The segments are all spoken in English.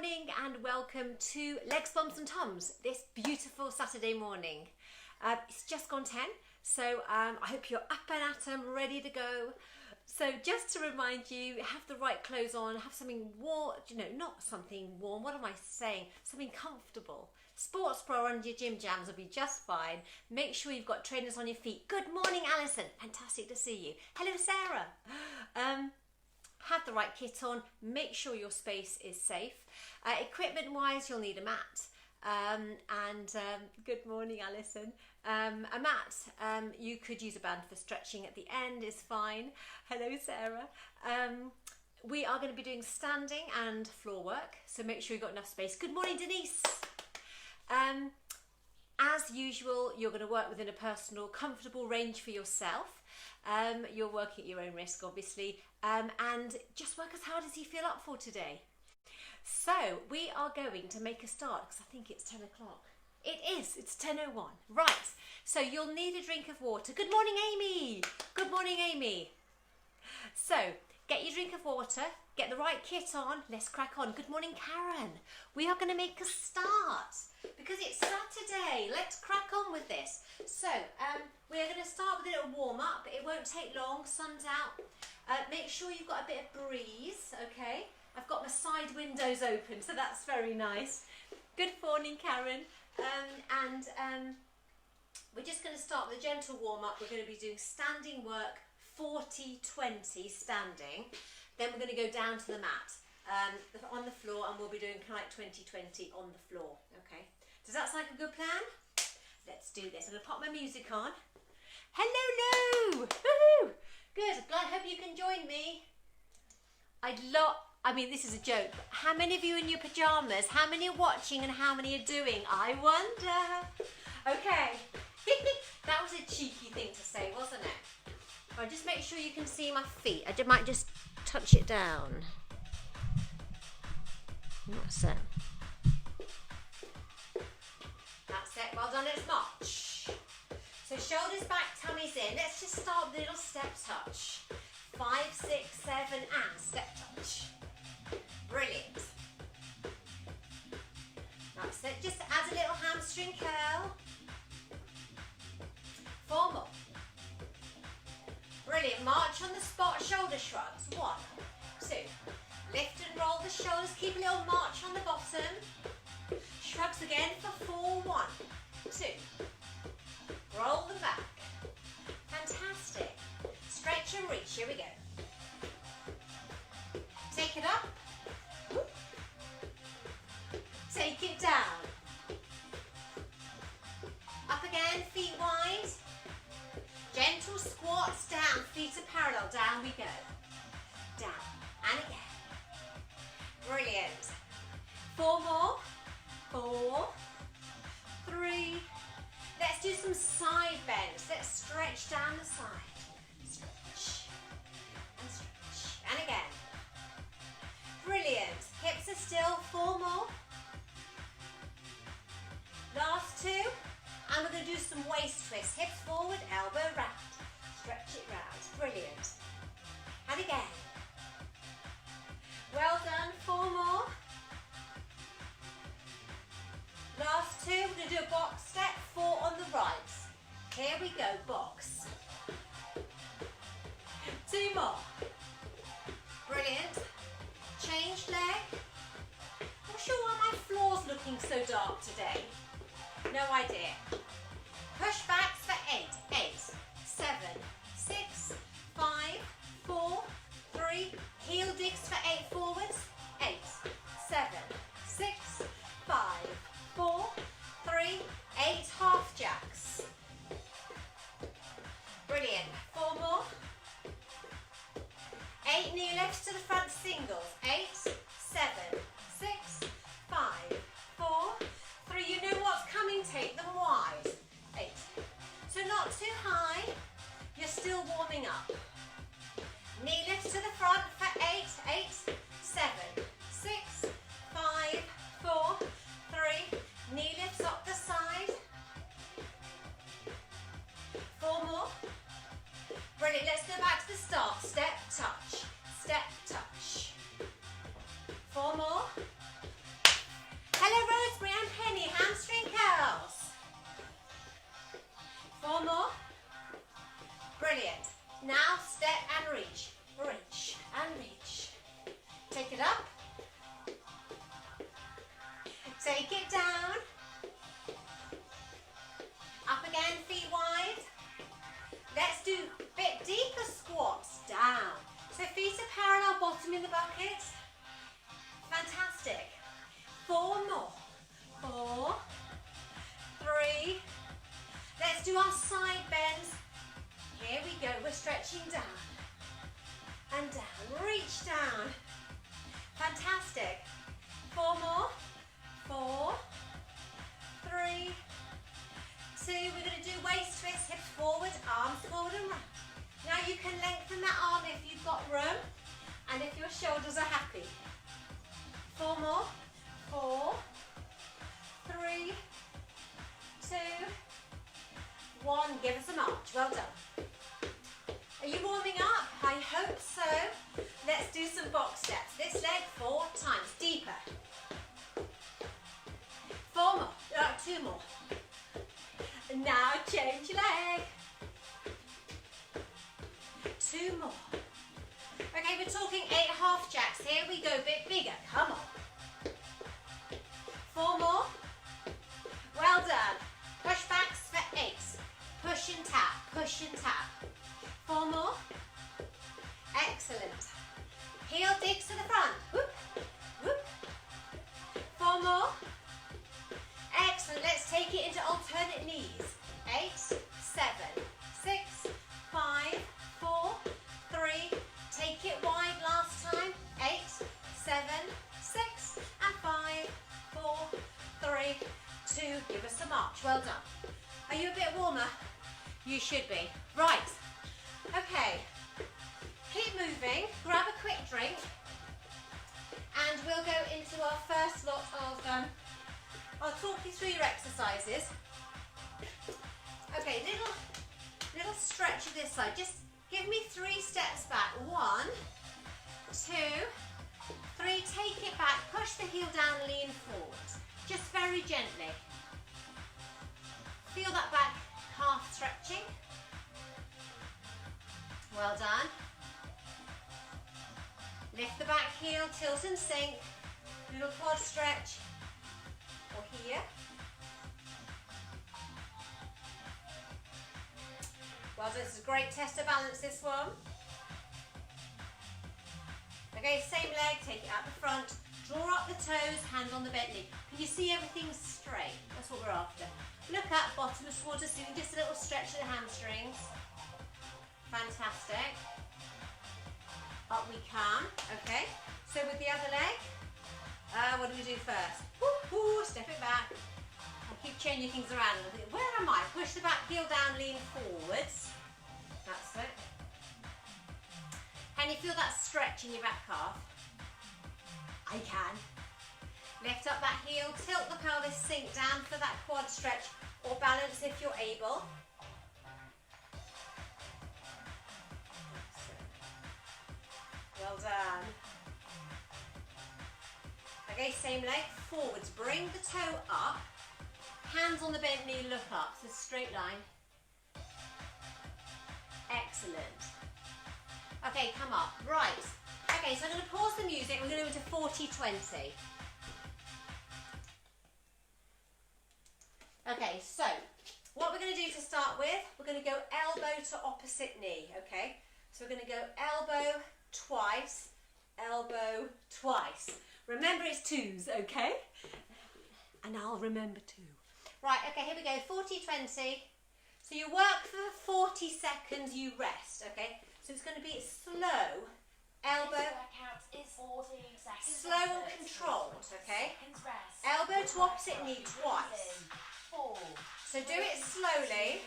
morning and welcome to Legs Bums and Tums this beautiful Saturday morning. It's just gone 10, so I hope you're up and at 'em, ready to go. So just to remind you, have the right clothes on, have something warm, not something warm, what am I saying? Something comfortable. Sports bra under your gym jams will be just fine. Make sure you've got trainers on your feet. Good morning, Alison. Fantastic to see you. Hello, Sarah. Have the right kit on. Make sure your space is safe. Equipment-wise, you'll need a mat. Good morning, Alison. A mat, you could use a band for stretching at the end, is fine. Hello, Sarah. We are going to be doing standing and floor work, so make sure you've got enough space. Good morning, Denise. As usual, you're going to work within a personal, comfortable range for yourself. You're working at your own risk, obviously, and just work as hard as you feel up for today. So we are going to make a start because I think it's 10 o'clock. It is, it's 10:01. Right, so you'll need a drink of water. Good morning, Amy. Good morning, Amy. So get your drink of water, get the right kit on, let's crack on. Good morning, Karen. We are going to make a start because it's Saturday. Let's crack on with this. So we're going to start with a little warm up. It won't take long, sun's out. Make sure you've got a bit of breeze, okay? I've got my side windows open, so that's very nice. Good morning, Karen. We're just going to start with a gentle warm up. We're going to be doing standing work, 40-20 standing. Then we're going to go down to the mat on the floor, and we'll be doing kind of like 20-20 on the floor. Okay. Does that sound like a good plan? Let's do this. I'm going to pop my music on. Hello, Lou! Woohoo! Good. I hope you can join me. I mean, this is a joke. How many of you in your pajamas? How many are watching and how many are doing? I wonder. Okay. That was a cheeky thing to say, wasn't it? Right, just make sure you can see my feet. I might just touch it down. That's it. That's it. Well done, it's march. So shoulders back, tummies in. Let's just start with a little step touch. 5, 6, 7, and step touch. Brilliant. That's it. Just add a little hamstring curl. 4 more. Brilliant. March on the spot, shoulder shrugs. 1, 2. Lift and roll the shoulders. Keep a little march on the bottom. Shrugs again for 4, 1, 2. Roll them back. Fantastic. Stretch and reach. Here we go. Take it up. Take it down. Up again, feet wide. Gentle squats down, feet are parallel. Down we go. Down and again. Brilliant. 4 more. 4, 3. Let's do some side bends. Let's stretch down the side. Stretch and stretch. And again. Brilliant. Hips are still. 4 more. Last 2. And we're going to do some waist twists. Hips forward, elbow round. Stretch it round. Brilliant. And again. Well done. 4 more. Last 2. We're going to do a box step. 4 on the right. Here we go. Box. 2 more. Brilliant. Change leg. Not sure why my floor's looking so dark today. No idea. Push backs for 8, 8, 7, 6, 5, 4, 3. Heel digs for 8 forwards. 8, 7, 6, 5, 4, 3, 8 half jacks. Brilliant. 4 more. 8 knee lifts to the front singles. 8, 7, 6, 5, 4, 3. You know what's coming, take them wide. 8. So not march. Well done. Are you warming up? I hope so. Let's do some box steps. This leg 4 times. Deeper. 4 more. 2 more. Now change leg. 2 more. Okay, we're talking 8 half jacks. Here we go, a bit bigger. Come on. 4 more. Well done. Push backs for 8. Push and tap, push and tap. 4 more. Excellent. Heel digs to the front. Whoop, whoop. 4 more. Excellent. Let's take it into alternate knees. 8, 7, 6, 5, 4, 3. Take it wide last time. 8, 7, 6, and 5, 4, 3, 2. Give us a march. Well done. Are you a bit warmer? You should be. Right. Okay. Keep moving. Grab a quick drink. And we'll go into our first lot of, I'll talk you through your exercises. Okay, little stretch of this side. Just give me 3 steps back. 1, 2, 3. Take it back. Push the heel down, lean forward. Just very gently. Feel that back calf stretching. Well done. Lift the back heel, tilt and sink. Little quad stretch. Or here. Well done. This is a great test of balance, this one. Okay, same leg. Take it out the front. Draw up the toes, hand on the bent knee. Can you see everything straight? That's what we're after. Look up, bottom towards the ceiling, just a little stretch of the hamstrings. Fantastic. Up we come. Okay, so with the other leg, what do we do first? Woo, step it back. I'll keep changing things around. Where am I? Push the back heel down, lean forwards. That's it. Can you feel that stretch in your back calf? I can. Lift up that heel, tilt the pelvis, sink down for that quad stretch, or balance if you're able. Well done. Okay, same leg, forwards. Bring the toe up, hands on the bent knee, look up, so straight line. Excellent. Okay, come up. Right. Okay, so I'm going to pause the music. We're going to go into 40-20. Okay, so what we're going to do to start with, we're going to go elbow to opposite knee, okay? So we're going to go elbow twice, elbow twice. Remember it's 2s, okay? And I'll remember 2. Right, okay, here we go, 40-20. So you work for 40 seconds, you rest, okay? So it's going to be slow, elbow, slow and controlled, okay? Elbow to opposite knee twice. So do it slowly.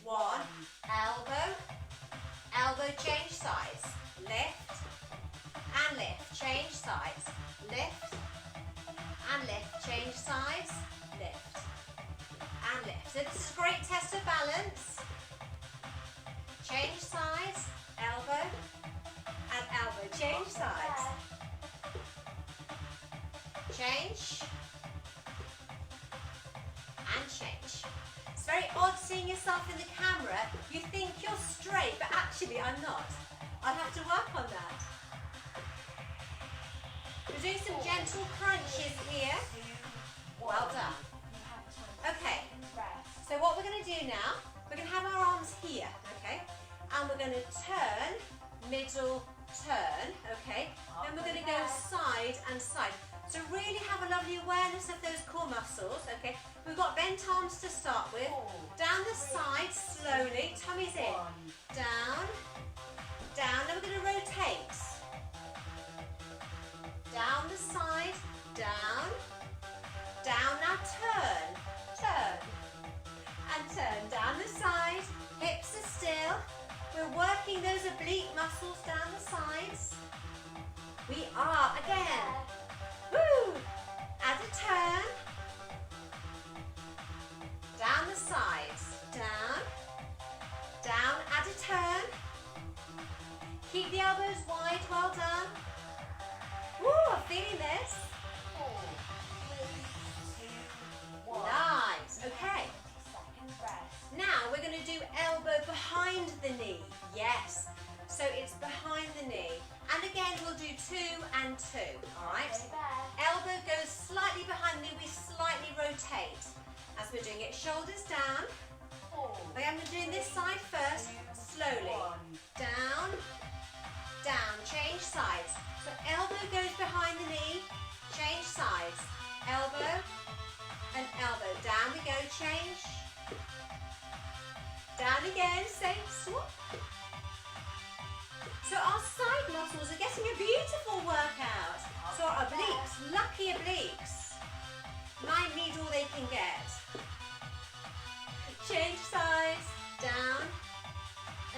1, elbow, elbow, change sides, lift, and lift, change sides, lift, and lift, change sides, lift, and lift. So this is a great test of balance. Change sides, elbow, and elbow, change sides. Change, and change. It's very odd seeing yourself in the camera. You think you're straight, but actually I'm not. I'll have to work on that. We're doing some gentle crunches here. Well done. Okay, so what we're going to do now, we're going to have our arms here, okay? And we're going to turn, middle, turn, okay? Then we're going to go side and side. So really have a lovely awareness of those core muscles, okay? We've got bent arms to start with. Down the side, slowly, tummy's in. Down, down, then we're going to rotate. Down the side, down, down, now turn, turn, and turn. Down the side, hips are still. We're working those oblique muscles down the sides. We are, again. Woo! Add a turn. Down the sides. Down. rotate as we're doing it. Shoulders down. Okay, I'm doing this side first, slowly. Down, down, change sides. So elbow goes behind the knee, change sides. Elbow and elbow. Down we go, change. Down again, same swap. So our side muscles are getting a beautiful workout. So our obliques, lucky obliques, might need all they can get. Change sides, down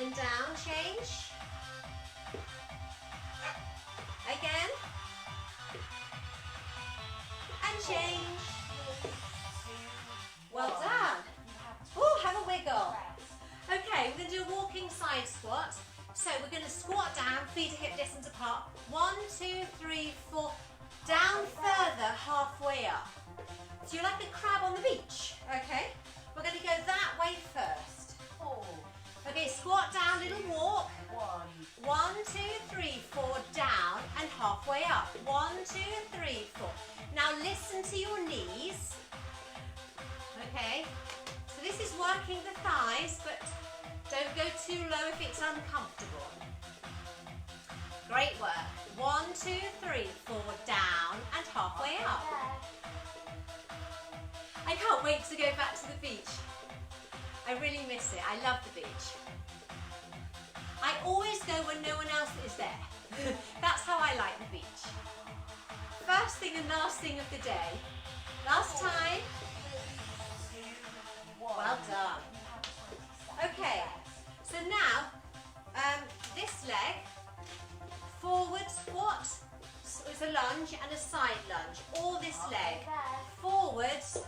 and down, change. Again. And change. Well done. Oh, have a wiggle. Okay, we're going to do a walking side squat. So we're going to squat down, feet are hip distance apart. 1, 2, 3, 4. Down further, halfway up. So you're like a crab on the beach, okay? We're going to go that way first. Okay, squat down, little walk. 1, 2, 3, 4, down and halfway up. 1, 2, 3, 4. Now listen to your knees. Okay, so this is working the thighs, but don't go too low if it's uncomfortable. Great work. 1, 2, 3, 4, down and halfway up. I can't wait to go back to the beach. I really miss it. I love the beach. I always go when no one else is there. That's how I like the beach. First thing and last thing of the day. Last time. Well done. Okay, so now this leg, forward squat, so it's a lunge and a side lunge. Or this leg, forwards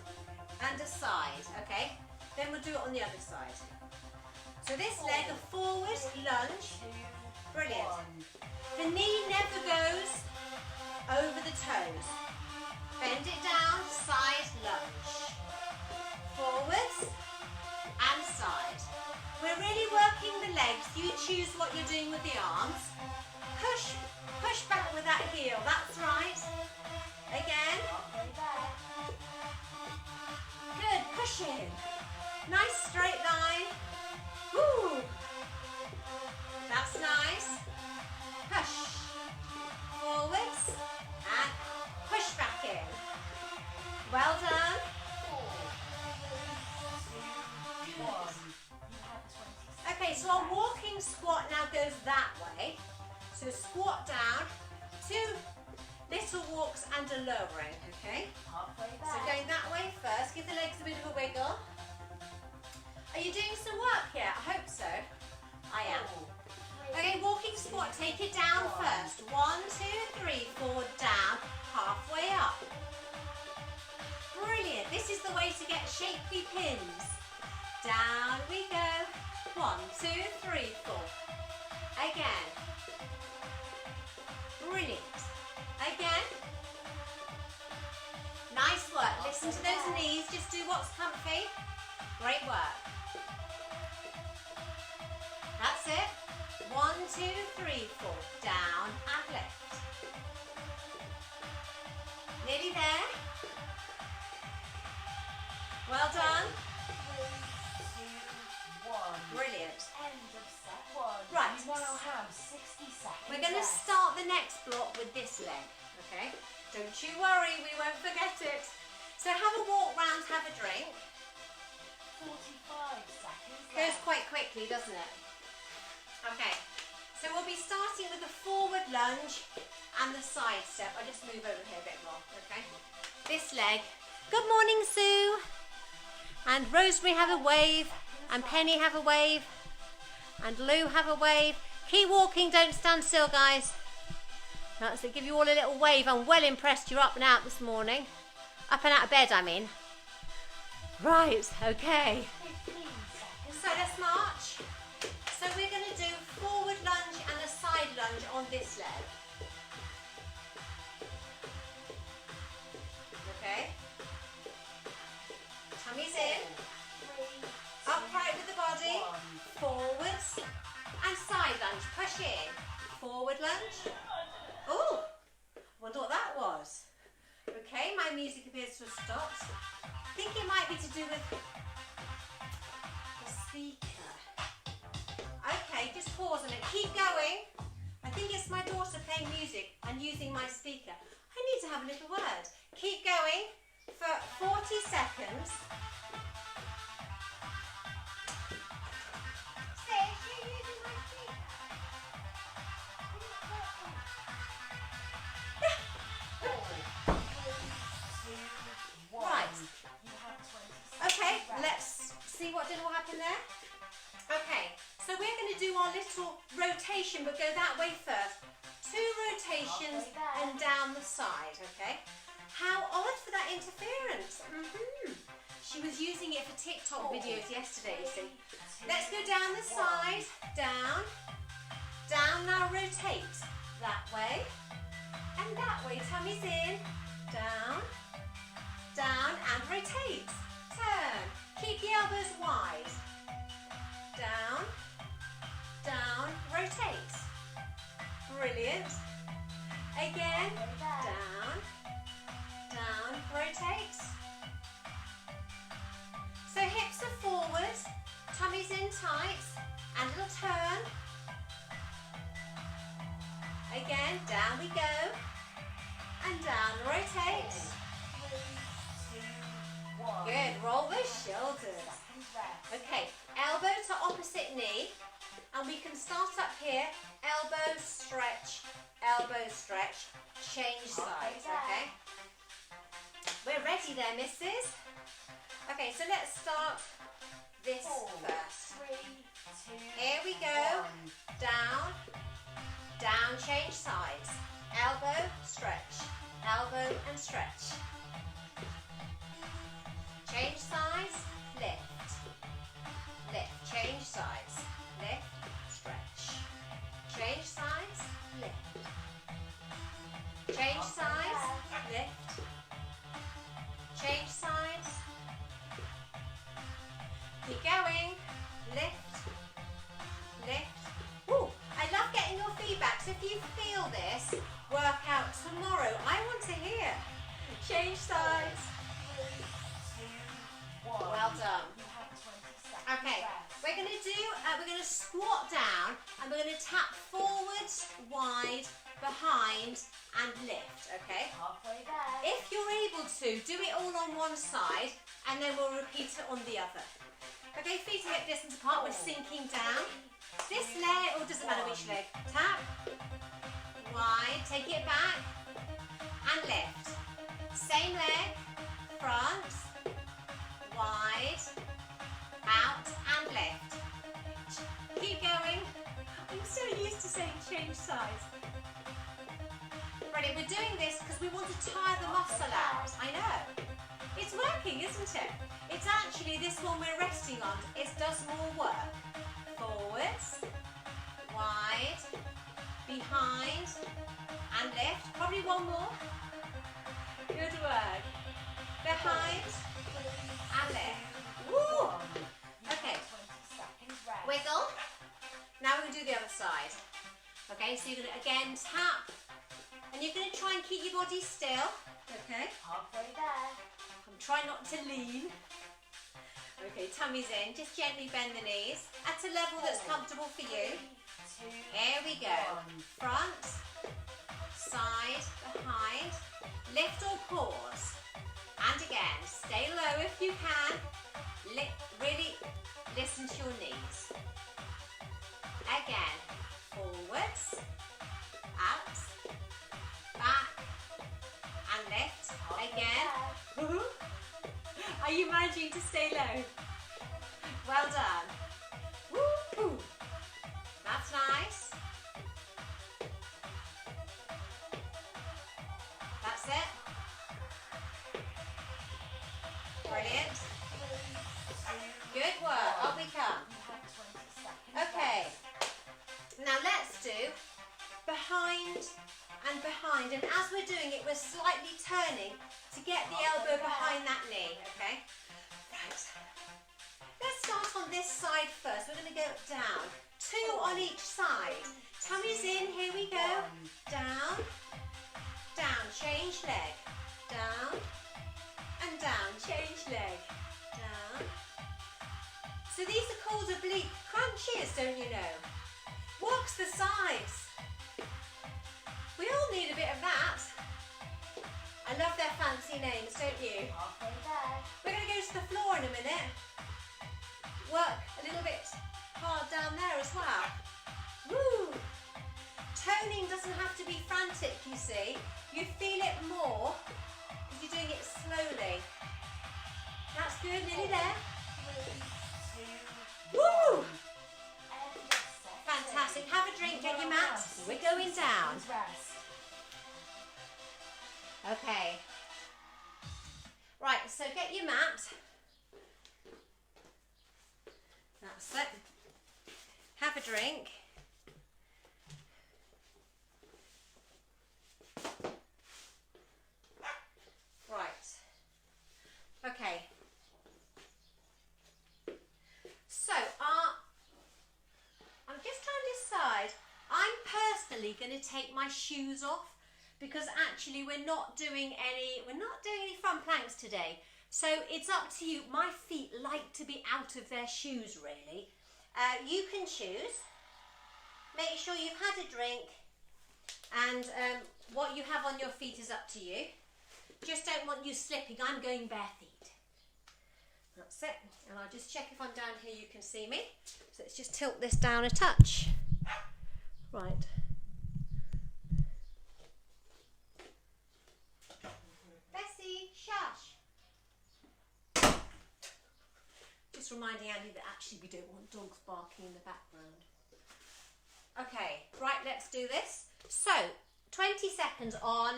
and a side, okay? Then we'll do it on the other side. So this leg, a forward lunge, brilliant. The knee never goes over the toes. Bend it down, side lunge. Forwards and side. We're really working the legs. You choose what you're doing with the arms. Push back with that heel, that's right. Again. Good, push in. Nice straight line. Woo. That's nice. Push. Forwards and push back in. Well done. Okay, so our walking squat now goes that way. So squat down, 2 little walks and a lowering, okay? So going that way first, give the legs a bit of a wiggle. Are you doing some work here? I hope so. I am. Okay, walking squat, take it down first. 1, 2, 3, 4, down, halfway up. Brilliant, this is the way to get shapely pins. Down we go. 1, 2, 3, 4. Again. Brilliant. Again. Nice work. Listen to those knees. Just do what's comfy. Great work. That's it. 1, 2, 3, 4. Down and lift. Nearly there. Well done. Brilliant. Right. We're going to start the next block with this leg, okay? Don't you worry, we won't forget it. So have a walk round, have a drink. 45 seconds. Goes quite quickly, doesn't it? Okay. So we'll be starting with the forward lunge and the side step. I'll just move over here a bit more, okay? This leg. Good morning, Sue. And Rosemary, have a wave. And Penny, have a wave. And Lou, have a wave. Keep walking, don't stand still, guys. That's it, give you all a little wave. I'm well impressed you're up and out this morning. Up and out of bed, I mean. Right, okay. So let's march. So we're going to do forward lunge and a side lunge on this leg. Okay. Tummy's in. Upright with the body. Forwards and side lunge. Push in. Forward lunge. Oh, wonder what that was. Okay, my my music appears to have stopped. I think it might be to do with the speaker. Okay, just pause on it. Keep going. I think it's my daughter playing music and using my speaker. I need to have a little word. Keep going for 40 seconds. Sis, you're using my speaker. Right. Okay, let's see what didn't happen there. Okay, so we're going to do our little rotation, but go that way first. 2 rotations and down the side, okay? How odd for that interference. She was using it for TikTok videos yesterday, you see. Let's go down the side, down, down, now rotate. That way, and that way. Tummy's in, down, down, and rotate. Turn. Keep the elbows wide. Down, down, rotate. Brilliant. Again, down, down, rotate. So hips are forward, tummy's in tight, and a little turn. Again, down we go, and down, rotate. 3, 2, 1. Good, roll the shoulders. Okay, elbow to opposite knee, and we can start up here, elbow stretch, change sides, okay? We're ready there, missus. Okay, so let's start this 4, first. 3, 2, Here we go, 1. down, down, change sides, elbow, stretch, elbow and stretch. Change sides, lift, lift, change sides, lift, stretch. Change sides, lift. Change sides, lift. Change sides. Keep going, lift, lift. Woo! I love getting your feedback, so if you feel this workout tomorrow, I want to hear. Change sides. 3, 2, 1. Well done. You have 20 seconds Okay, left. we're going to squat down and we're going to tap forwards, wide, behind and lift, okay? Halfway there. If you're able to, do it all on one side and then we'll repeat it on the other. Okay, feet are hip distance apart, we're sinking down. This leg, or doesn't matter which leg, tap, wide, take it back and lift. Same leg, front, wide, out and lift. Keep going. I'm so used to saying change sides. Brilliant, we're doing this because we want to tire the muscle out. I know. It's working, isn't it? It's actually this one we're resting on. It does more work. Forwards, wide, behind, and lift. Probably one more. Good work. Behind, and lift. Woo! Okay. 20 seconds rest. Wiggle. Now we're going to do the other side. Okay, so you're going to again tap. And you're going to try and keep your body still. Okay. Halfway there. I'm trying not to lean. Okay, tummy's in. Just gently bend the knees at a level that's comfortable for you. 3, 2, Here we go. 1. Front, side, behind. Lift or pause. And again, stay low if you can. Really listen to your knees. Again, forwards, out, back, and lift. Again. Are you managing to stay low? Well done. Woo! That's nice. That's it. Brilliant. Good work. Up we come. Okay. Now let's do behind and behind. And as we're doing it, we're slightly turning to get the elbow behind that knee. Okay. Right. Let's start on this side first. We're going to go down. 2 on each side. Tummy's in. Here we go. Down. Down. Change leg. Down. is, don't you know? Walks the sides. We all need a bit of that. I love their fancy names, don't you? Halfway there. We're going to go to the floor in a minute. Work a little bit hard down there as well. Woo! Toning doesn't have to be frantic, you see. You feel it more if you're doing it slowly. That's good, nearly there. 3, 2, Woo! 1. End of set. Fantastic. Have a drink, get your mat. We're going down. Rest. Okay. Right, so get your mat. That's it. Have a drink. Right. Okay. So, I'm just trying to decide. I'm personally going to take my shoes off because actually we're not doing any front planks today. So it's up to you. My feet like to be out of their shoes, really. You can choose. Make sure you've had a drink, and what you have on your feet is up to you. Just don't want you slipping. I'm going bare feet. That's it. And I'll just check if I'm down here you can see me. So let's just tilt this down a touch. Right. Bessie, shush. Just reminding Andy that actually we don't want dogs barking in the background. Okay, right, let's do this. So, 20 seconds on,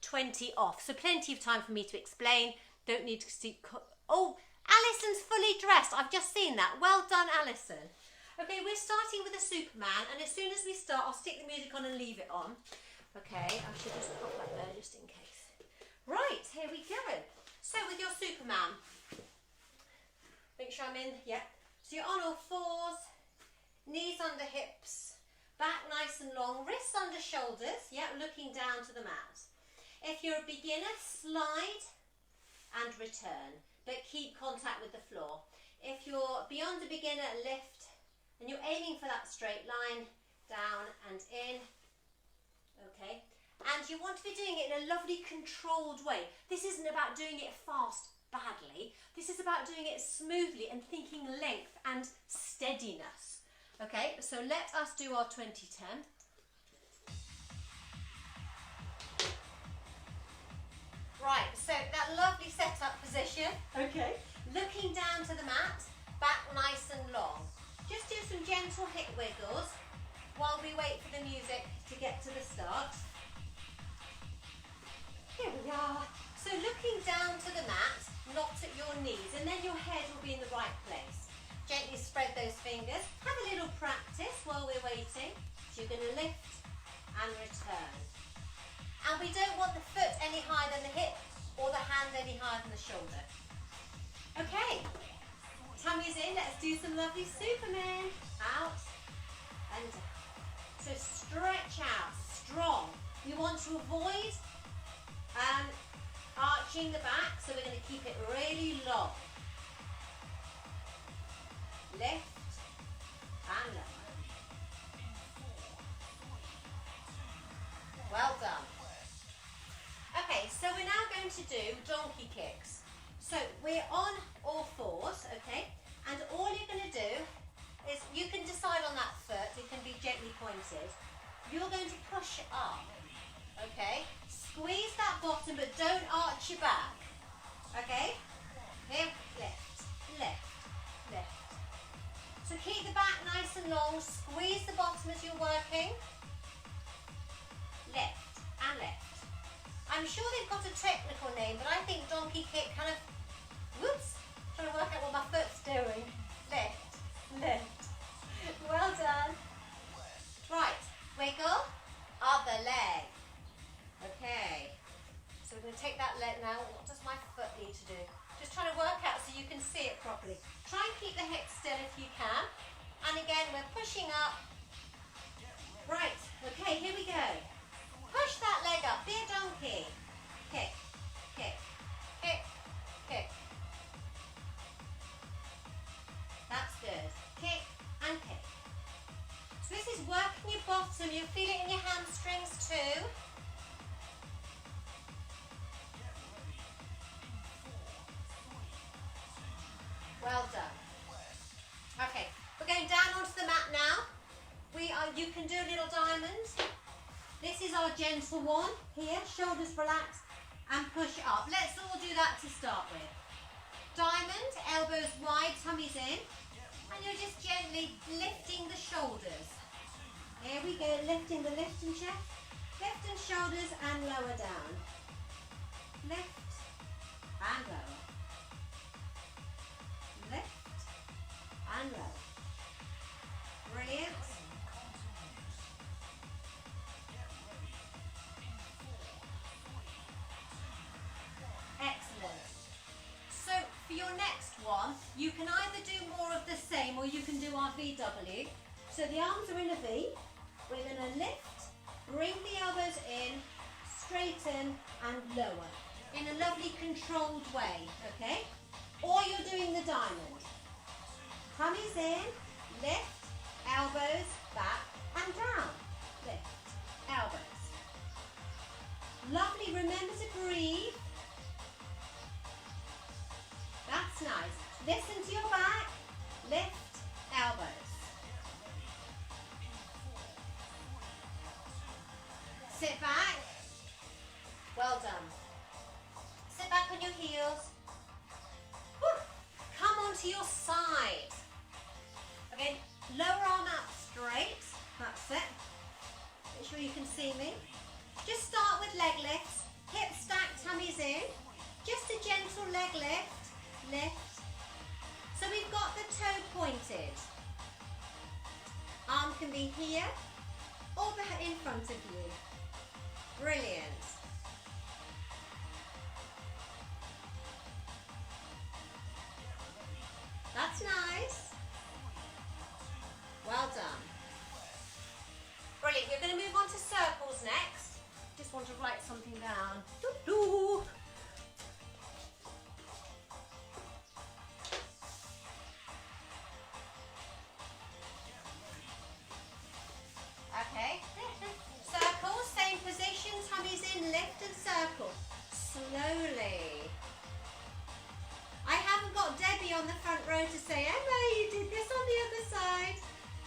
20 off. So plenty of time for me to explain. Don't need to see... Oh, Alison's fully dressed. I've just seen that. Well done, Alison. Okay, we're starting with a Superman, and as soon as we start, I'll stick the music on and leave it on. Okay, I should just pop that there just in case. Right, here we go. So with your Superman, make sure I'm in, yeah. So you're on all fours, knees under hips, back nice and long, wrists under shoulders, yeah, looking down to the mat. If you're a beginner, slide and return, but keep contact with the floor. If you're beyond a beginner, lift, and you're aiming for that straight line, down and in, okay. And you want to be doing it in a lovely controlled way. This isn't about doing it fast, badly. This is about doing it smoothly and thinking length and steadiness. Okay, so let us do our 20-10. Right, so that lovely setup position. Okay. Looking down to the mat, back nice and long. Just do some gentle hip wiggles while we wait for the music to get to the start. Here we are. So looking down to the mat, not at your knees, and then your head will be in the right place. Gently spread those fingers. Have a little practice while we're waiting. So you're going to lift and return. And we don't want the foot any higher than the hip or the hand any higher than the shoulder. Okay, tummy's in. Let's do some lovely Superman. Out and down. So stretch out, strong. You want to avoid arching the back, so we're going to keep it really long. Lift and lower. Well done. Okay, so we're now going to do donkey kicks. So we're on all fours, okay? And all you're going to do is, you can decide on that foot, it can be gently pointed. You're going to push up, okay? Squeeze that bottom, but don't arch your back, okay? Here, lift, lift, lift. So keep the back nice and long, squeeze the bottom as you're working. Lift and lift. I'm sure they've got a technical name, but I think donkey kick kind of, whoops, trying to work out what my foot's doing. Lift, lift. Well done. Right, wiggle, other leg. Okay, so we're going to take that leg now. What does my foot need to do? Just trying to work out so you can see it properly. Try and keep the hips still if you can. And again, we're pushing up. Right, okay, here we go. Push that leg up, be a donkey. Kick, kick, kick, kick. That's good. Kick and kick. can do a little diamond. This is our gentle one here. Shoulders relaxed and push up. Let's all do that to start with. Diamond, elbows wide, tummies in. And you're just gently lifting the shoulders. Here we go, lifting the lifting chest. Lifting shoulders and lower down. Lift and lower. Lift and lower. Brilliant. Excellent. So for your next one, you can either do more of the same or you can do our VW. So the arms are in a V. We're going to lift, bring the elbows in, straighten and lower in a lovely controlled way, okay? Or you're doing the diamond. Tummies in, lift, elbows, back and down. Lift, elbows. Lovely, remember to breathe. That's nice. Listen to your back, lift, elbows. Sit back. Well done. Sit back on your heels. Woo. Come onto your side. Again, lower arm out straight. That's it. Make sure you can see me. Just start with leg lifts. Hip stack, tummies in. Just a gentle leg lift. Lift. So we've got the toe pointed. Arm can be here or in front of you. Brilliant. That's nice. Well done. Brilliant. We're going to move on to circles next. Just want to write something down. Doo-doo. Okay. Circle, same position, tummies in, lift and circle. Slowly. I haven't got Debbie on the front row to say, Emma, you did this on the other side.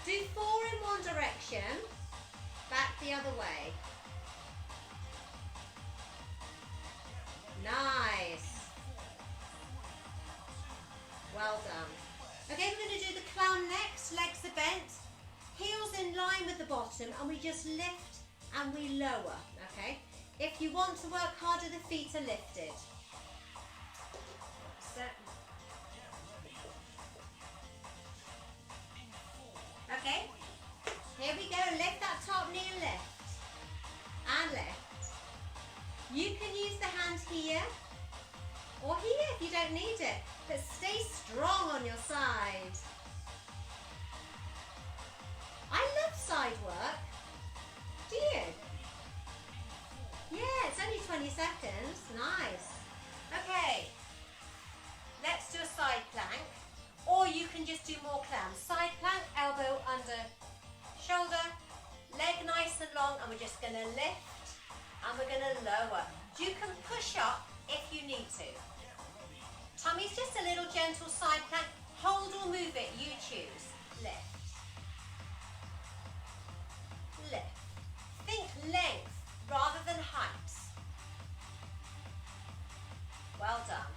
Do 4 in one direction, back the other way. Nice. Well done. Okay, we're going to do the clown next. Legs are bent, heels in line with the bottom, and we just lift and we lower, okay? If you want to work harder, the feet are lifted. Okay, here we go. Lift that top knee and lift. And lift. You can use the hand here or here if you don't need it. But stay strong on your side. I love side work. Do you? Yeah, it's only 20 seconds. Nice. Okay. Let's do a side plank. Or you can just do more clams. Side plank, elbow under shoulder, leg nice and long, and we're just going to lift and we're going to lower. You can push up if you need to. Tummy's just a little gentle side plank. Hold or move it, you choose. Lift. Lift. Think length rather than height. Well done.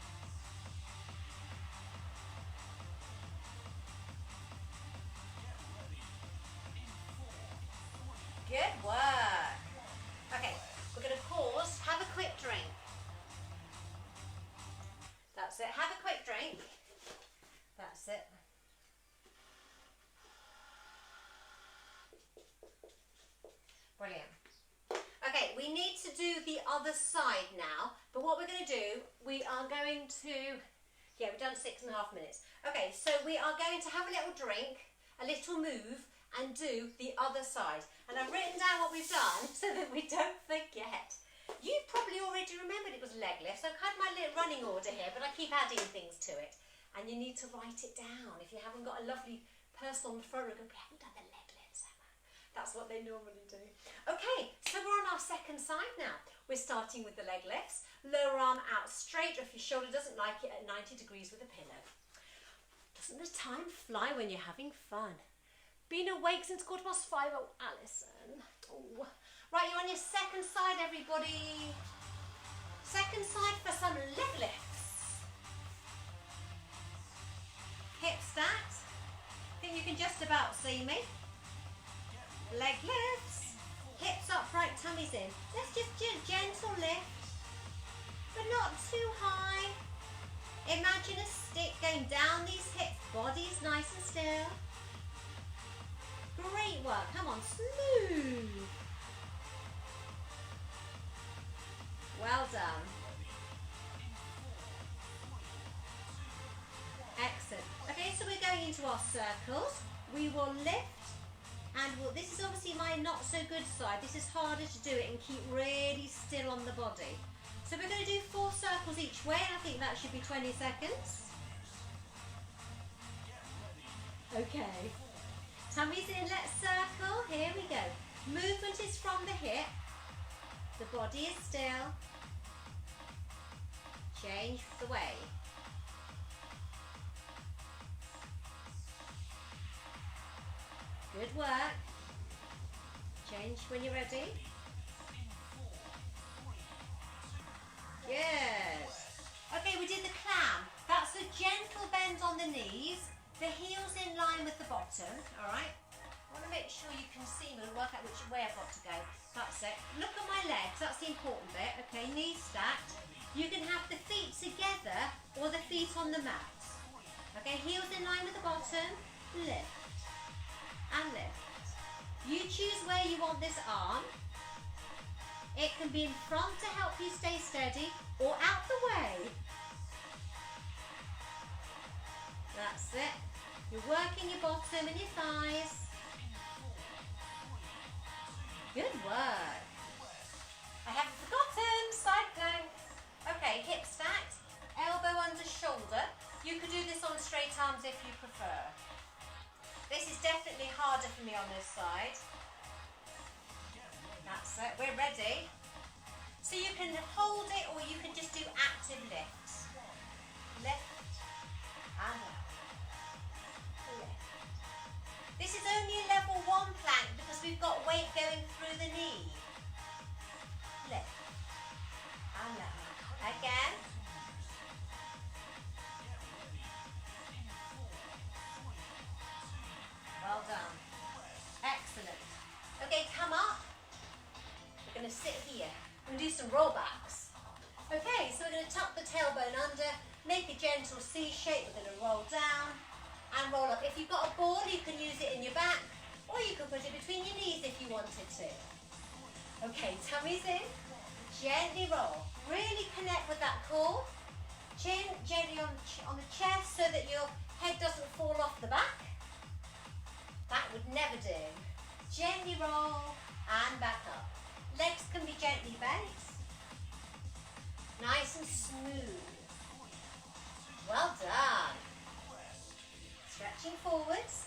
Good work. Okay, we're going to pause, have a quick drink. That's it, have a quick drink. That's it. Brilliant. Okay, we need to do the other side now, but what we're going to do, we are going to, yeah, we've done 6.5 minutes. Okay, so we are going to have a little drink, a little move, and do the other side. And I've written down what we've done so that we don't forget. You probably already remembered it was leg lifts. I've had my little running order here, but I keep adding things to it. And you need to write it down. If you haven't got a lovely person on the front row, we haven't done the leg lifts, Emma. That's what they normally do. Okay, so we're on our second side now. We're starting with the leg lifts. Lower arm out straight, or if your shoulder doesn't like it, at 90 degrees with a pillow. Doesn't the time fly when you're having fun? Been awake since 5:15. Oh, Alison. Oh. Right, you're on your second side, everybody. Second side for some leg lifts. Hip stacked. I think you can just about see me. Leg lifts. Hips upright, tummies in. Let's just do a gentle lift, but not too high. Imagine a stick going down these hips. Body's nice and still. Great work. Come on, smooth. Well done. Excellent. Okay, so we're going into our circles. We will lift, and this is obviously my not so good side. This is harder to do it and keep really still on the body. So we're going to do 4 circles each way, and I think that should be 20 seconds. Okay. Tummies in, let's circle. Here we go. Movement is from the hip. The body is still. Change the way. Good work. Change when you're ready. Good. Okay, we did the clam. That's a gentle bend on the knees. The heels in line with the bottom. All right. I want to make sure you can see me and work out which way I've got to go. That's it. Look at my legs. That's the important bit. Okay, knees stacked. You can have the feet together or the feet on the mat. Okay, heels in line with the bottom. Lift and lift. You choose where you want this arm. It can be in front to help you stay steady or out the way. That's it. You're working your bottom and your thighs. Good work. I haven't forgotten. Side planks. Okay, hip stacked. Elbow under shoulder. You could do this on straight arms if you prefer. This is definitely harder for me on this side. That's it. We're ready. So you can hold it or you can just do active lifts. Lift and up. Lift. This is only a level 1 plank because we've got weight going through the knee. Lift and up. Again. Well done. Excellent. Okay, come up. We're going to sit here. We're going to do some rollbacks. Okay, so we're going to tuck the tailbone under, make a gentle C shape. We're going to roll down and roll up. If you've got a ball, you can use it in your back, or you can put it between your knees if you wanted to. Okay, tummies in. Gently roll. Really connect with that core. Chin gently on the chest so that your head doesn't fall off the back. That would never do. Gently roll and back up. Legs can be gently bent. Nice and smooth. Well done. Stretching forwards.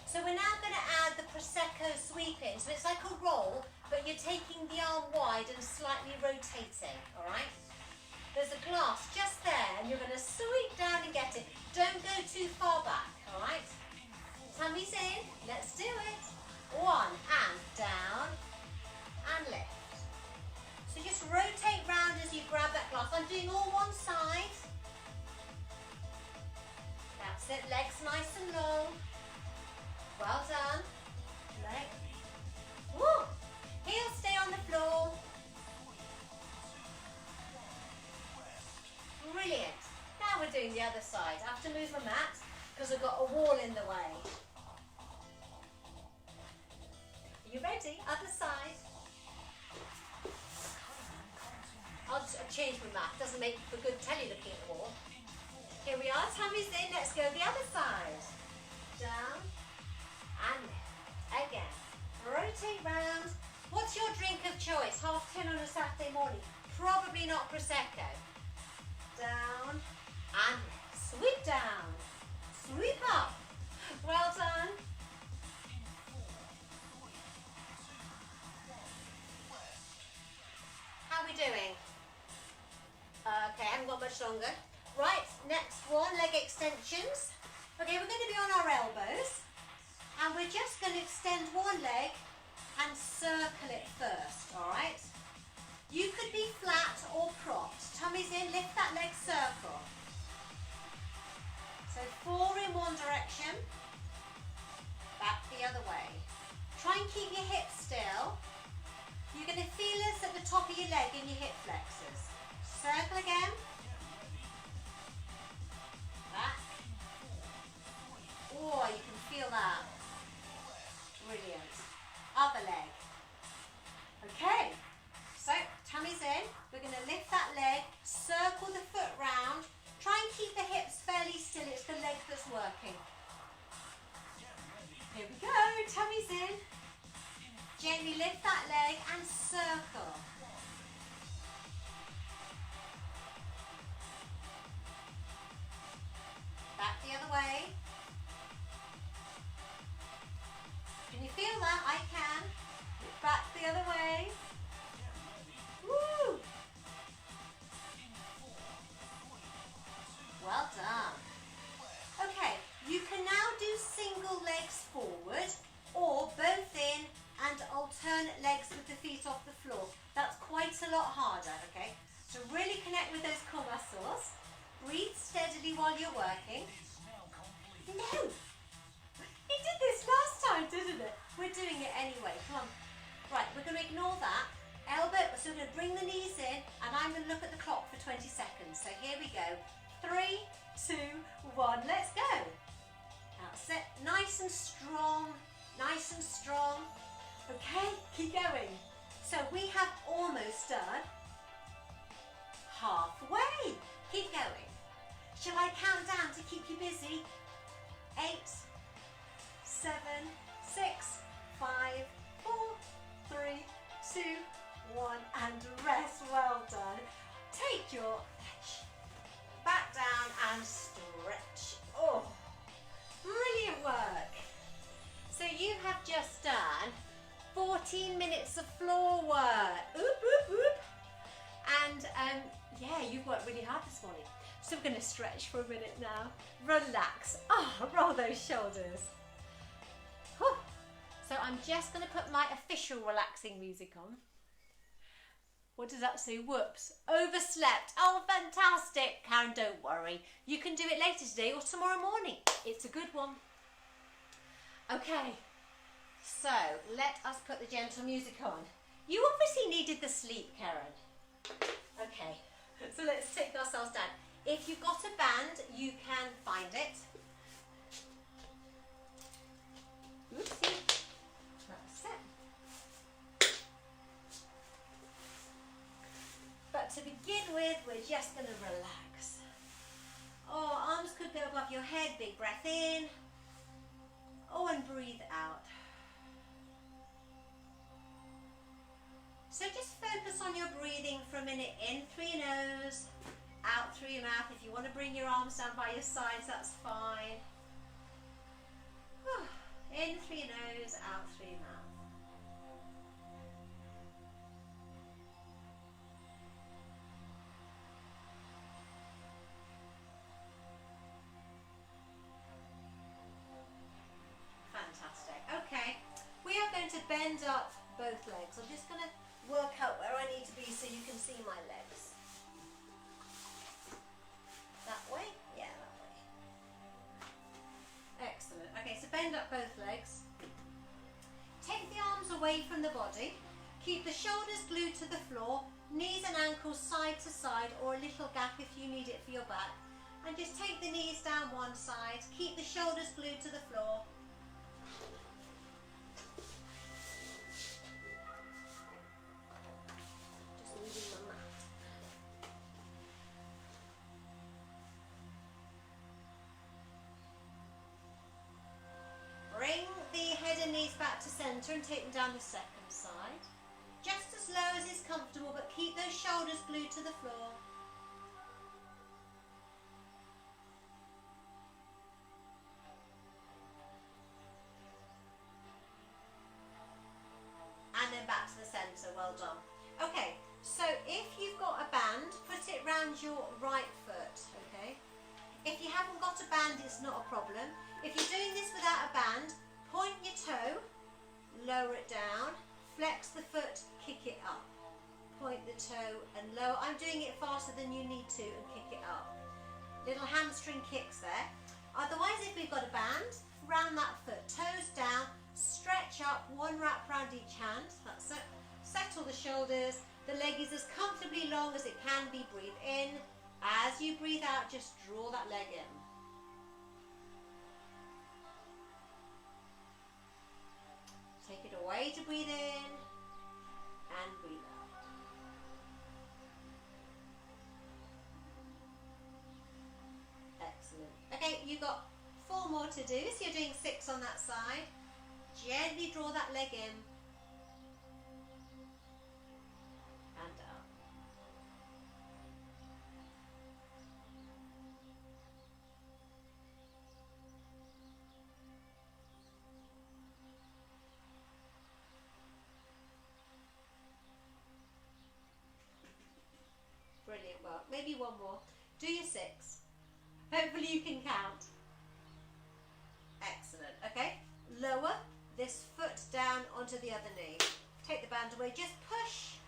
So we're now going to add the Prosecco sweep in. So it's like a roll, but you're taking the arm wide and slightly rotating, all right? There's a glass just there, and you're going to sweep down and get it. Don't go too far back, all right? Tummies in. Let's do it. 1 and down and lift. So just rotate round as you grab that glass. I'm doing all one side. That's it. Legs nice and long. Well done. Leg. Woo. Heels stay on the floor. Brilliant. Now we're doing the other side. I have to move my mat because I've got a wall in the way. Are you ready? Other side. I'll just change my mat. Doesn't make for good telly looking at the wall. Here we are. Tummies in. Let's go the other side. Down and lift. Again. Rotate round. What's your drink of choice? 10:30 on a Saturday morning. Probably not Prosecco. Down and lift. Sweep down. Sweep up. Well done. How are we doing? Okay, I haven't got much longer. Right, next one, leg extensions. Okay, we're going to be on our elbows. And we're just going to extend one leg and circle it first, all right? You could be flat or propped. Tummy's in, lift that leg, circle. So 4 in one direction, back the other way. Try and keep your hips still. You're going to feel this at the top of your leg in your hip flexors. Circle again. Back. Oh, you can feel that. Brilliant. Other leg. Okay, so tummy's in. We're going to lift that leg, circle the foot round. Try and keep the hips fairly still. It's the leg that's working. Here we go, tummy's in. Gently lift that leg and circle. Back the other way. Can you feel that? I can. Back the other way. Woo! Well done. Okay, you can now do single legs forward or both in and alternate legs with the feet off the floor. That's quite a lot harder, okay? So really connect with those core muscles. Breathe steadily while you're working. No! It did this last time, didn't it? We're doing it anyway. Come on. Right, we're going to ignore that. Elbow, so we're going to bring the knees in and I'm going to look at the clock for 20 seconds. So here we go. 3, 2, 1, let's go. That's it. Nice and strong. Nice and strong. Okay, keep going. So we have almost done halfway. Keep going. Shall I count down to keep you busy? 8, 7, 6, 5, 4, 3, 2, 1, and rest. Well done. Take your back down and stretch. Oh, brilliant work. So you have just done 14 minutes of floor work. Oop, oop, oop. And yeah, you've worked really hard this morning. So we're going to stretch for a minute now. Relax. Oh, roll those shoulders. Whew. So I'm just going to put my official relaxing music on. What does that say? Whoops. Overslept. Oh, fantastic. Karen, don't worry. You can do it later today or tomorrow morning. It's a good one. Okay. So let us put the gentle music on. You obviously needed the sleep, Karen. Okay. So let's take ourselves down. If you've got a band, you can find it. Oopsie. That's it. But to begin with, we're just going to relax. Oh, arms could go above your head. Big breath in. Oh, and breathe out. So just focus on your breathing for a minute. In through your nose, out through your mouth. If you want to bring your arms down by your sides, that's fine. In through your nose, out through your mouth. Fantastic. Okay, we are going to bend up both legs. I'm just going to work out where I need to be so you can see my legs. That way? Yeah, that way. Excellent. Okay, so bend up both legs. Take the arms away from the body. Keep the shoulders glued to the floor, knees and ankles side to side or a little gap if you need it for your back. And just take the knees down one side. Keep the shoulders glued to the floor. And take them down the second side. Just as low as is comfortable, but keep those shoulders glued to the floor. And then back to the centre. Well done. Okay, so if you've got a band, put it round your right foot, okay? If you haven't got a band, it's not a problem. If you're doing this without a band, Point your toe, lower it down, flex the foot, kick it up. Point the toe and lower. I'm doing it faster than you need to, and kick it up. Little hamstring kicks there. Otherwise, if we've got a band, round that foot, toes down, stretch up, one wrap around each hand. That's it. Settle the shoulders. The leg is as comfortably long as it can be. Breathe in. As you breathe out, just draw that leg in. Take it away to breathe in and breathe out. Excellent. Okay, you've got 4 more to do, so you're doing 6 on that side. Gently draw that leg in and out. Brilliant work. Maybe one more. Do your 6. Hopefully you can count. Excellent. Okay, lower this foot down onto the other knee. Take the band away. Just push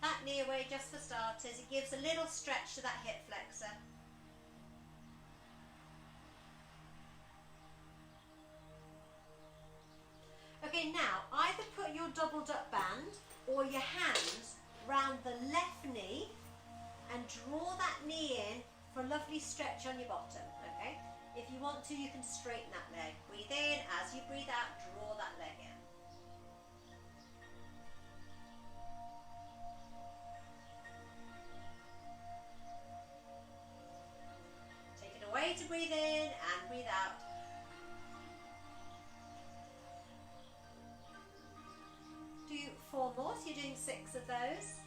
that knee away just for starters. It gives a little stretch to that hip flexor. Okay, now either put your doubled up band or your hands round the left knee and draw that knee in for a lovely stretch on your bottom, okay? If you want to, you can straighten that leg. Breathe in. As you breathe out, draw that leg in. Take it away to breathe in and breathe out. Do 4 more, so you're doing 6 of those.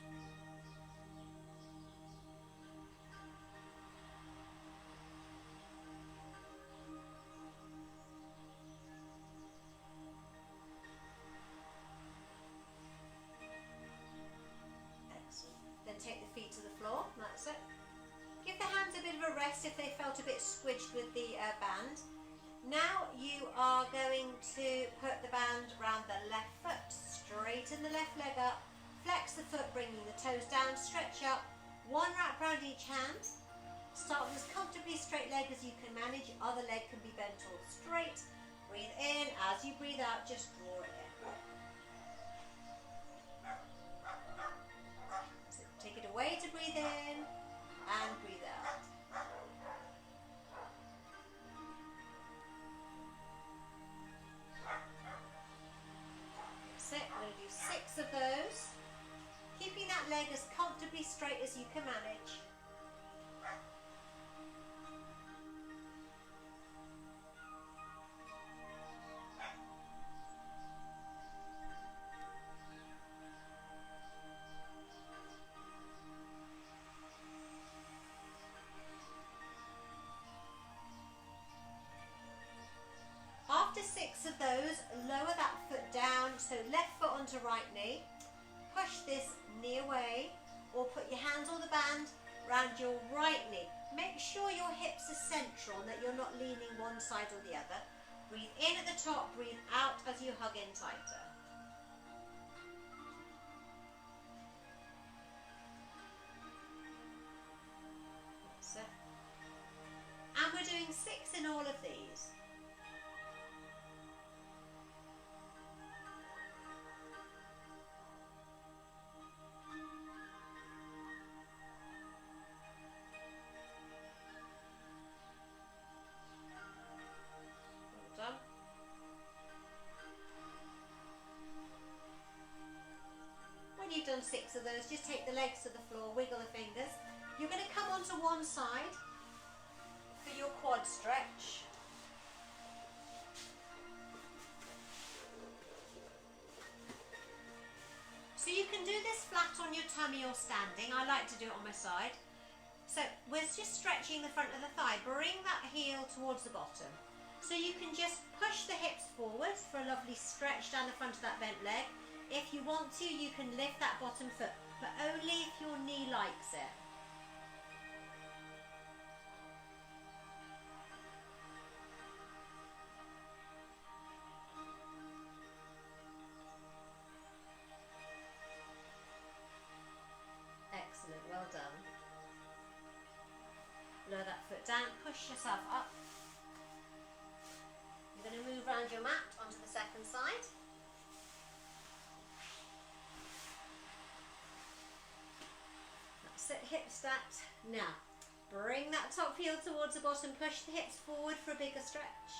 Then take the feet to the floor, that's it. Give the hands a bit of a rest if they felt a bit squidged with the band. Now you are going to put the band around the left foot, straighten the left leg up, flex the foot, bringing the toes down, stretch up, 1 wrap around each hand. Start with as comfortably straight leg as you can manage, other leg can be bent or straight. Breathe in, as you breathe out, just draw it in. Take it away to breathe in and breathe out. So we're going to do 6 of those, keeping that leg as comfortably straight as you can manage. After 6 of those, lower that foot down, so left foot onto right knee. Push this knee away, or put your hands or the band around your right knee. Make sure your hips are central and that you're not leaning one side or the other. Breathe in at the top, breathe out as you hug in tighter. That's it. And we're doing 6 in all of these. When you've done 6 of those, just take the legs to the floor, wiggle the fingers. You're going to come onto one side for your quad stretch. So you can do this flat on your tummy or standing. I like to do it on my side. So we're just stretching the front of the thigh. Bring that heel towards the bottom. So you can just push the hips forwards for a lovely stretch down the front of that bent leg. If you want to, you can lift that bottom foot, but only if your knee likes it. foot down, push yourself up. You're going to move around your mat onto the second side. That's it, hip stacked. Now, bring that top heel towards the bottom, push the hips forward for a bigger stretch.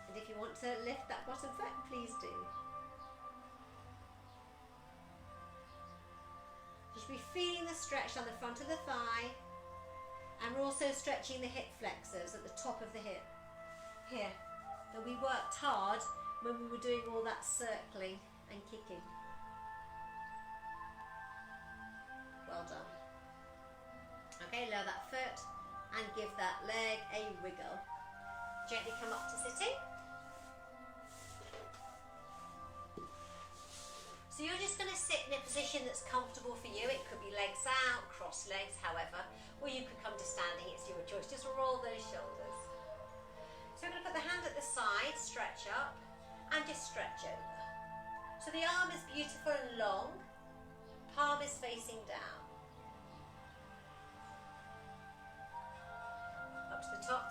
And if you want to lift that bottom foot, please do. You should be feeling the stretch on the front of the thigh, and we're also stretching the hip flexors at the top of the hip. Here, that we worked hard when we were doing all that circling and kicking. Well done. Okay, lower that foot and give that leg a wiggle. Gently come up to sitting. So you're just going to sit in a position that's comfortable for you. It could be legs out, cross legs, however, or you could come to standing, it's your choice. Just roll those shoulders. So I'm going to put the hand at the side, stretch up, and just stretch over. So the arm is beautiful and long, palm is facing down. Up to the top,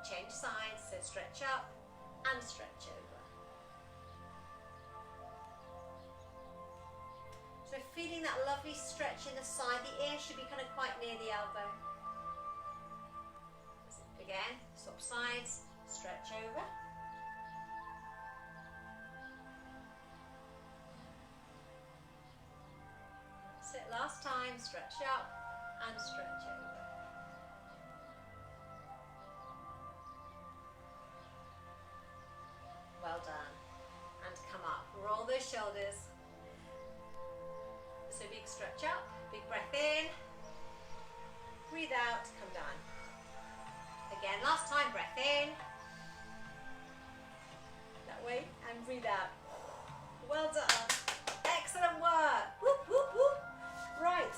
change sides, so stretch up and stretch over. So feeling that lovely stretch in the side, the ear should be kind of quite near the elbow. Again, swap sides, stretch over. That's it, last time, stretch up and stretch over. Well done. And come up, roll those shoulders. So big stretch up, big breath in, breathe out, come down. Again, last time, breath in, that way, and breathe out. Well done, excellent work, whoop, whoop, whoop. Right,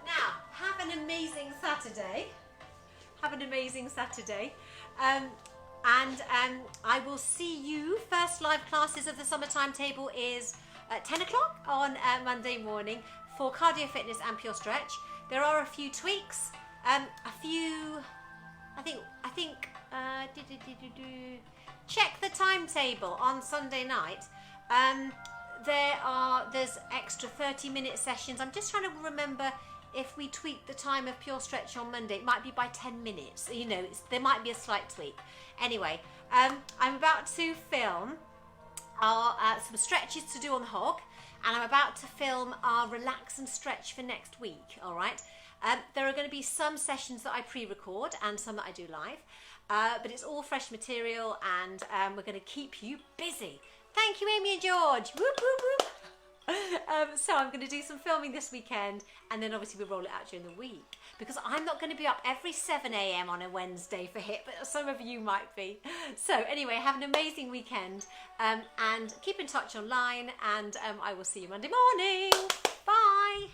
now, have an amazing Saturday. Have an amazing Saturday. I will see you. First live classes of the summer timetable is at 10 o'clock on Monday morning for cardio fitness and pure stretch. There are a few tweaks, check the timetable on Sunday night. There's extra 30-minute sessions. I'm just trying to remember if we tweak the time of pure stretch on Monday. It might be by 10 minutes, you know, there might be a slight tweak. Anyway, I'm about to film some stretches to do on the hog, and I'm about to film our relax and stretch for next week, all right? There are going to be some sessions that I pre-record and some that I do live, but it's all fresh material, and we're going to keep you busy. Thank you, Amy and George. Whoop, whoop, whoop. So I'm going to do some filming this weekend, and then obviously we'll roll it out during the week, because I'm not going to be up every 7 a.m. on a Wednesday for HIIT, but some of you might be. So anyway, have an amazing weekend, and keep in touch online, and I will see you Monday morning. Bye.